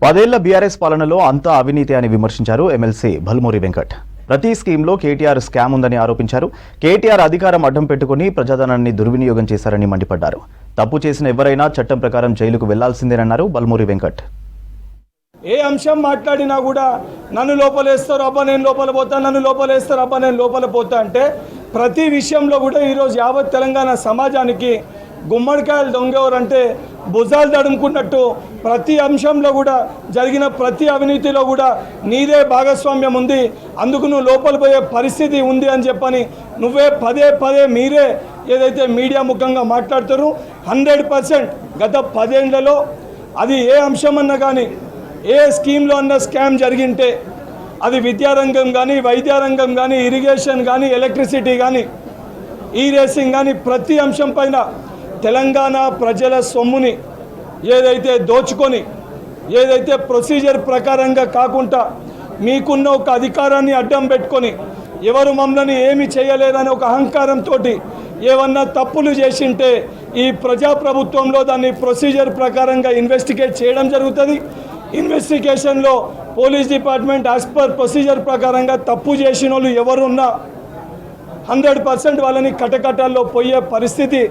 10 ఏళ్ల బీఆర్ఎస్ పాలనలో అంతా అవినీతి అని విమర్శించారు ఎమ్మెల్సీ భల్మూరి వెంకట్. ప్రతి స్కీమ్లో కేటీఆర్ స్కామ్ ఉందని ఆరోపించారు. కేటీఆర్ అధికారం అడ్డం పెట్టుకుని ప్రజాధనాన్ని దుర్వినియోగం చేశారని మండిపడ్డారు. తప్పు చేసిన ఎవరైనా చట్టం ప్రకారం జైలుకు వెళ్లాల్సిందేనన్నారు భల్మూరి వెంకట్. ఏ అంశం మాట్లాడినా కూడా నన్ను లోపలేస్తారు, అబ్బా నేను లోపల పోతా, నన్ను లోపలేస్తారు, అబ్బా నేను లోపల పోతా అంటే ప్రతి విషయంలో కూడా ఈరోజు యావత్ తెలంగాణ సమాజానికి గుమ్మడికాయలు దొంగెవరంటే భుజాలు తడుముకున్నట్టు ప్రతి అంశంలో కూడా జరిగిన ప్రతి అవినీతిలో కూడా నీదే భాగస్వామ్యం ఉంది, అందుకు నువ్వు లోపల పోయే పరిస్థితి ఉంది అని చెప్పని నువ్వే పదే పదే మీరే ఏదైతే మీడియా ముఖంగా మాట్లాడుతారో 100% గత 10 ఏళ్లలో అది ఏ అంశం అన్నా కానీ ఏ స్కీమ్లో అన్న స్కామ్ జరిగింటే అది విద్యారంగం కానీ, వైద్యారంగం కానీ, ఇరిగేషన్ కానీ, ఎలక్ట్రిసిటీ కానీ, ఈ రేసింగ్ కానీ ప్రతి అంశం పైన తెలంగాణ ప్రజల సొమ్ముని ఏదైతే దోచుకొని ఏదైతే ప్రొసీజర్ ప్రకారంగా కాకుండా మీకున్న ఒక అధికారాన్ని అడ్డం పెట్టుకొని ఎవరు మమ్మల్ని ఏమి చేయలేదని ఒక అహంకారంతో ఏమన్నా తప్పులు చేసింటే ఈ ప్రజాప్రభుత్వంలో దాన్ని ప్రొసీజర్ ప్రకారంగా ఇన్వెస్టిగేట్ చేయడం జరుగుతుంది. ఇన్వెస్టిగేషన్లో police department as per procedure ప్రకారంగా తప్పు చేసిన వాళ్ళు ఎవరున్నా 100% వాళ్ళని కటకటాల్లో పోయే పరిస్థితి